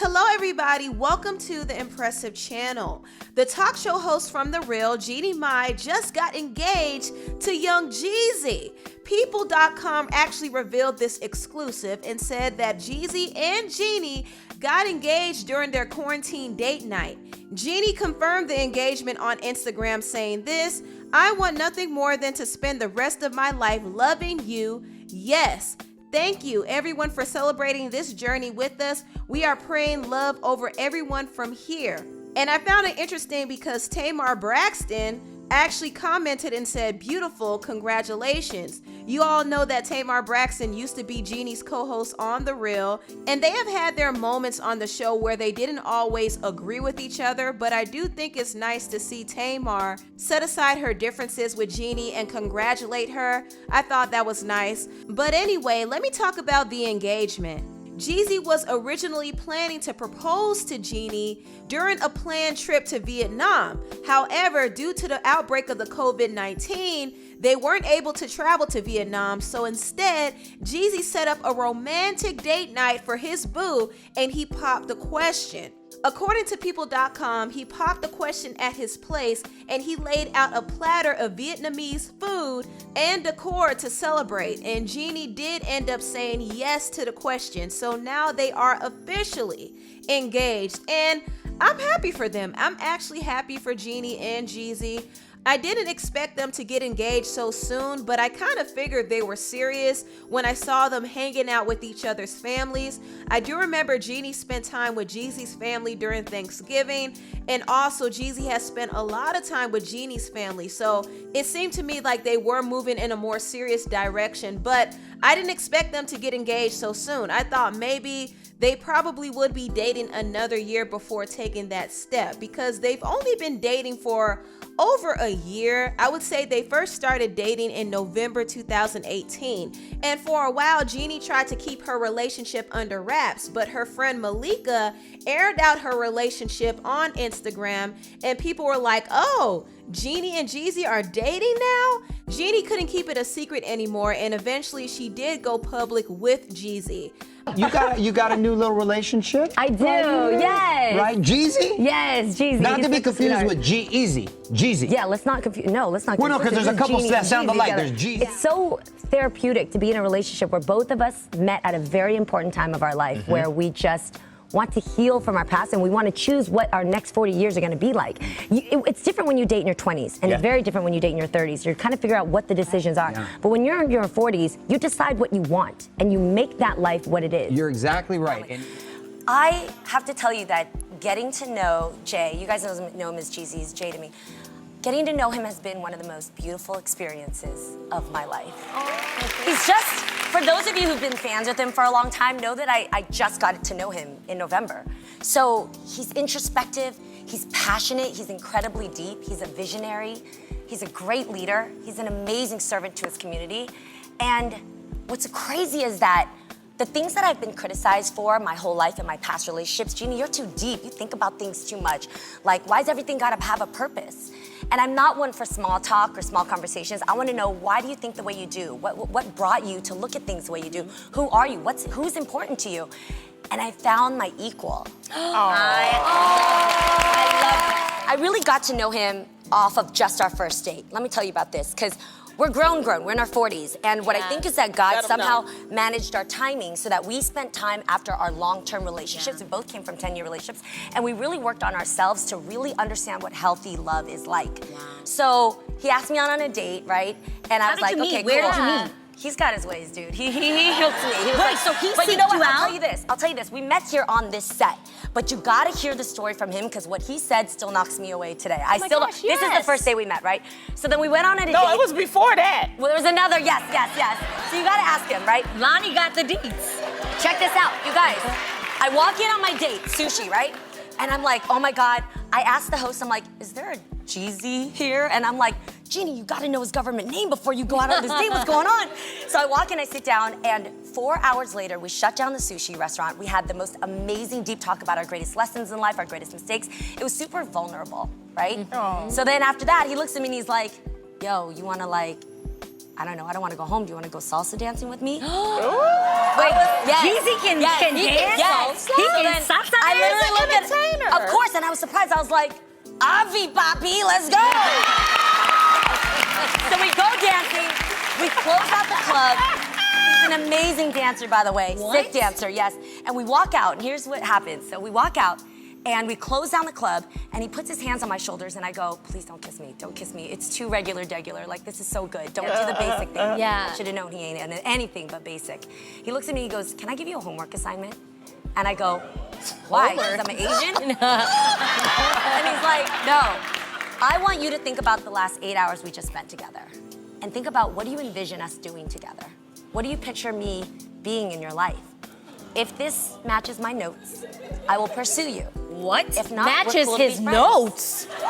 Hello, everybody. Welcome to the Empressive channel. The talk show host from The Real, Jeannie Mai, just got engaged to young Jeezy. People.com actually revealed this exclusive and said that Jeezy and Jeannie got engaged during their quarantine date night. Jeannie confirmed the engagement on Instagram, saying this: "I want nothing more than to spend the rest of my life loving you. Yes. Thank you, everyone, for celebrating this journey with us. We are praying love over everyone from here." And I found it interesting because Tamar Braxton actually commented and said, "Beautiful, congratulations." You all know that Tamar Braxton used to be Jeannie's co-host on The Real, and they have had their moments on the show where they didn't always agree with each other, but I do think it's nice to see Tamar set aside her differences with Jeannie and congratulate her. I thought that was nice. But anyway, let me talk about the engagement. Jeezy was originally planning to propose to Jeannie during a planned trip to Vietnam. However, due to the outbreak of the COVID-19, they weren't able to travel to Vietnam, so instead, Jeezy set up a romantic date night for his boo, and he popped the question. According to People.com, he popped the question at his place, and he laid out a platter of Vietnamese food and decor to celebrate, and Jeannie did end up saying yes to the question, so now they are officially engaged, and I'm happy for them. I'm actually happy for Jeannie and Jeezy. I didn't expect them to get engaged so soon, but I kind of figured they were serious when I saw them hanging out with each other's families. I do remember Jeannie spent time with Jeezy's family during Thanksgiving, and also Jeezy has spent a lot of time with Jeannie's family, so it seemed to me like they were moving in a more serious direction, but I didn't expect them to get engaged so soon. I thought maybe they probably would be dating another year before taking that step, because they've only been dating for over a year. I would say they first started dating in November 2018. And for a while, Jeannie tried to keep her relationship under wraps, but her friend Malika aired out her relationship on Instagram, and people were like, "Oh, Jeannie and Jeezy are dating now?" Jeannie couldn't keep it a secret anymore, and eventually she did go public with Jeezy. You got a new little relationship? I do, yes. Right, Jeezy? Yes, Jeezy. Not to be confused with G-Eazy. Jeezy. Yeah, let's not confuse. No, let's not confuse. Well, no, because there's a couple that sound alike. There's Jeezy. It's so therapeutic to be in a relationship where both of us met at a very important time of our life, where we just want to heal from our past and we want to choose what our next 40 years are going to be like. It's different when you date in your 20s, and it's very different when you date in your 30s. You're kind of figure out what the decisions are. But when you're in your 40s, you decide what you want and you make that life what it is. You're exactly right. And I have to tell you that getting to know Jay, you guys know him as Jeezy, he's Jay to me. Getting to know him has been one of the most beautiful experiences of my life. He's just, for those of you who've been fans with him for a long time, know that I just got to know him in November. So he's introspective, he's passionate, he's incredibly deep, he's a visionary, he's a great leader, he's an amazing servant to his community. And what's crazy is that the things that I've been criticized for my whole life in my past relationships, Jeannie, you're too deep, you think about things too much. Like, why's everything gotta have a purpose? And I'm not one for small talk or small conversations. I want to know, why do you think the way you do? What brought you to look at things the way you do? Who are you? Who's important to you? And I found my equal. I love it. I really got to know him off of just our first date. Let me tell you about this, because we're grown, we're in our 40s. And what I think is that God somehow managed our timing so that we spent time after our long-term relationships. We both came from 10-year relationships. And we really worked on ourselves to really understand what healthy love is like. So he asked me on a date, right? And I was like, okay, Where cool. did you meet? He's got his ways, dude. He helps me. He was Wait, like, so he but you know seeked what? you I'll out? tell you this. We met here on this set, but you gotta hear the story from him, because what he said still knocks me away today. I still don't. This is the first day we met, right? So then we went on a date. No, it was before that. Well, there was another, yes. So you gotta ask him, right? Lonnie got the deets. Check this out, you guys. I walk in on my date, sushi, right? And I'm like, oh my God. I asked the host, I'm like, is there a Jeezy here? And I'm like, Jeannie, you gotta know his government name before you go out on this date. What's going on? So I walk in, I sit down, and 4 hours later, we shut down the sushi restaurant. We had the most amazing deep talk about our greatest lessons in life, our greatest mistakes. It was super vulnerable, right? So then after that, he looks at me and he's like, yo, you wanna like I don't know, I don't want to go home. Do you want to go salsa dancing with me? Wait, Yes. Jeezy can dance. Yes. He can salsa I literally looked at entertainer. Of course, and I was surprised. I was like, Avi, papi, let's go. So we go dancing. We close out the club. He's an amazing dancer, by the way. What? Sick dancer, yes. And we walk out, and here's what happens. So we walk out, and we close down the club, and he puts his hands on my shoulders, and I go, please don't kiss me. Don't kiss me. It's too regular. Like, this is so good. Don't do the basic thing. Yeah. I should have known he ain't anything but basic. He looks at me, he goes, can I give you a homework assignment? And I go, why? Because I'm Asian? And he's like, no. I want you to think about the last 8 hours we just spent together. And think about, what do you envision us doing together? What do you picture me being in your life? If this matches my notes, I will pursue you. What? If not, matches we'll be his friends. notes. He said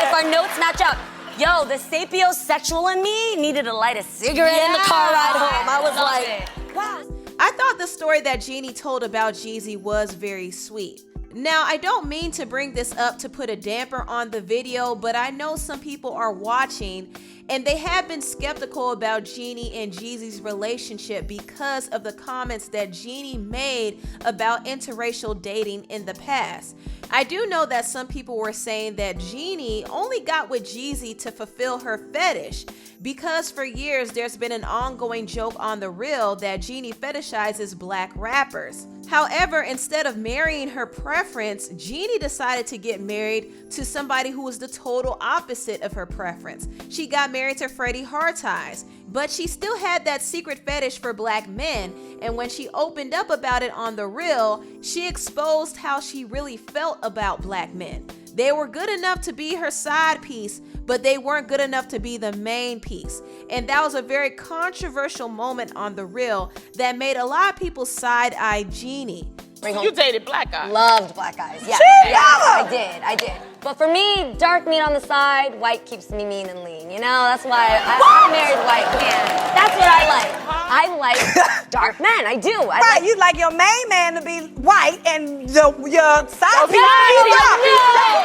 if our notes match up. Yo, the sapiosexual in me needed to light a cigarette in the car ride home. I was like, wow. I thought the story that Jeannie told about Jeezy was very sweet. Now, I don't mean to bring this up to put a damper on the video, but I know some people are watching and they have been skeptical about Jeannie and Jeezy's relationship because of the comments that Jeannie made about interracial dating in the past. I do know that some people were saying that Jeannie only got with Jeezy to fulfill her fetish, because for years there's been an ongoing joke on The Real that Jeannie fetishizes black rappers. However, instead of marrying her preference, Jeannie decided to get married to somebody who was the total opposite of her preference. She got married to Freddie Hartize, but she still had that secret fetish for black men, and when she opened up about it on The Real, she exposed how she really felt about black men. They were good enough to be her side piece, but they weren't good enough to be the main piece. And that was a very controversial moment on The Real that made a lot of people side-eye Jeannie. You dated black guys. Loved black guys. Yeah. I did. But for me, dark meat on the side, white keeps me mean and lean. You know, that's why I married white man. That's what I like. I like dark men. I do. Right, you like your main man to be white and your side piece to be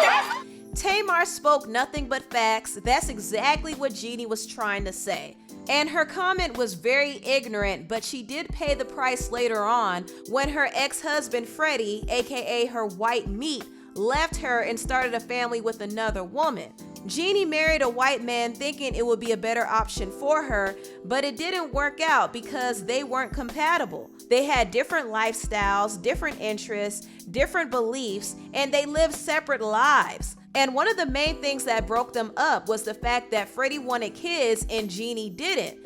dark. Tamar spoke nothing but facts. That's exactly what Jeannie was trying to say. And her comment was very ignorant, but she did pay the price later on when her ex-husband Freddie, aka her white meat, left her and started a family with another woman. Jeannie married a white man thinking it would be a better option for her, but it didn't work out because they weren't compatible. They had different lifestyles, different interests, different beliefs, and they lived separate lives. And one of the main things that broke them up was the fact that Freddie wanted kids and Jeannie didn't.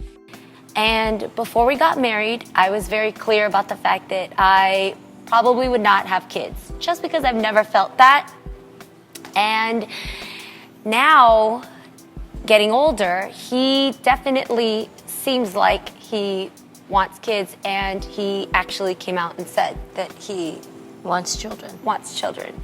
And before we got married, I was very clear about the fact that I probably would not have kids, just because I've never felt that. And now, getting older, he definitely seems like he wants kids, and he actually came out and said that he Wants children. wants children.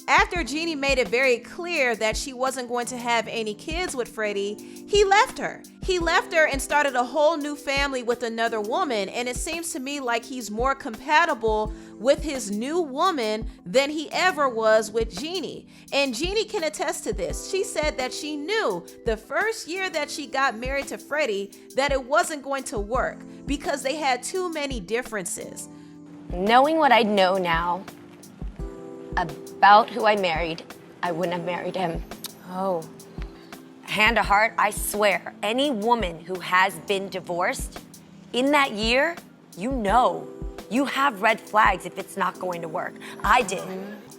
After Jeannie made it very clear that she wasn't going to have any kids with Freddie, he left her. He left her and started a whole new family with another woman, and it seems to me like he's more compatible with his new woman than he ever was with Jeannie. And Jeannie can attest to this. She said that she knew the first year that she got married to Freddie that it wasn't going to work because they had too many differences. Knowing what I know now about who I married, I wouldn't have married him. Oh. Hand to heart, I swear, any woman who has been divorced, in that year, you have red flags if it's not going to work. I did.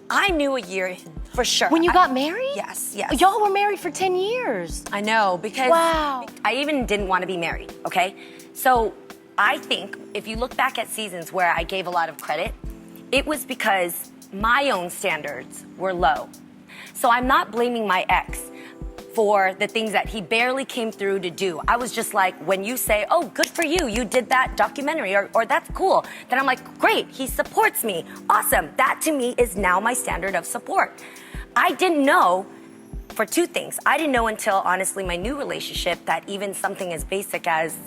I knew a year in, for sure. When you got married? Yes. Y'all were married for 10 years. I know, because Wow. I even didn't want to be married, okay? So I think if you look back at seasons where I gave a lot of credit, it was because my own standards were low. So I'm not blaming my ex for the things that he barely came through to do. I was just like, when you say, oh, good for you, you did that documentary, or that's cool, then I'm like, great, he supports me, awesome. That to me is now my standard of support. I didn't know for two things. I didn't know until, honestly, my new relationship that even something as basic as,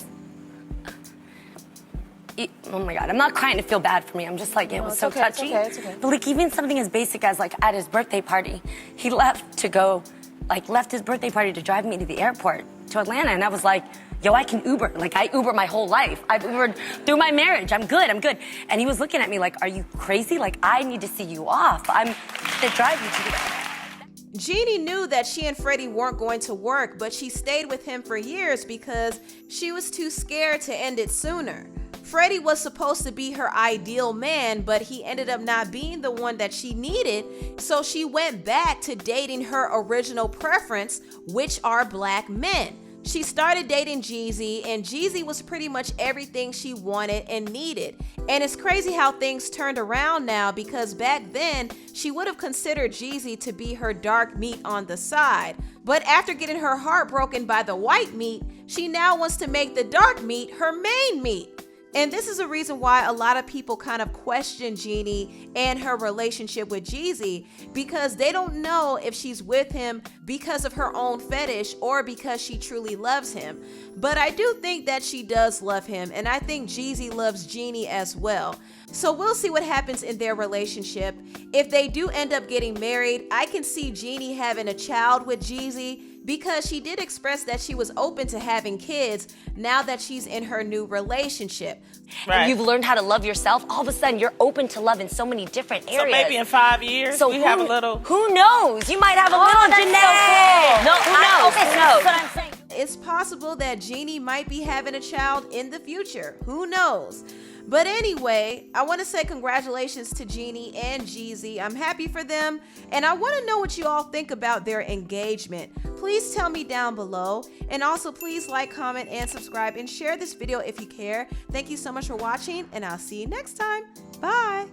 oh my God, I'm not crying to feel bad for me. I'm just like, it was so touchy. It's okay. But like even something as basic as like at his birthday party, he left his birthday party to drive me to the airport. to Atlanta, and I was like, yo, I can Uber. Like, I Uber my whole life. I've Ubered through my marriage. I'm good. And he was looking at me like, are you crazy? Like, I need to see you off. I'm to drive you to the... Jeannie knew that she and Freddie weren't going to work, but she stayed with him for years because she was too scared to end it sooner. Freddie was supposed to be her ideal man, but he ended up not being the one that she needed, so she went back to dating her original preference, which are black men. She started dating Jeezy, and Jeezy was pretty much everything she wanted and needed. And it's crazy how things turned around now, because back then, she would have considered Jeezy to be her dark meat on the side. But after getting her heart broken by the white meat, she now wants to make the dark meat her main meat. And this is a reason why a lot of people kind of question Jeannie and her relationship with Jeezy, because they don't know if she's with him because of her own fetish or because she truly loves him. But I do think that she does love him, and I think Jeezy loves Jeannie as well. So we'll see what happens in their relationship. If they do end up getting married, I can see Jeannie having a child with Jeezy, because she did express that she was open to having kids now that she's in her new relationship. Right. And you've learned how to love yourself. All of a sudden, you're open to love in so many different areas. So maybe in 5 years, we have a little... Who knows? You might have a little Jeanette. So cool. Who knows? Okay, Who so knows? that's what I'm saying. It's possible that Jeannie might be having a child in the future. Who knows? But anyway, I want to say congratulations to Jeannie and Jeezy. I'm happy for them, and I want to know what you all think about their engagement. Please tell me down below, and also please like, comment, and subscribe, and share this video if you care. Thank you so much for watching, and I'll see you next time. Bye.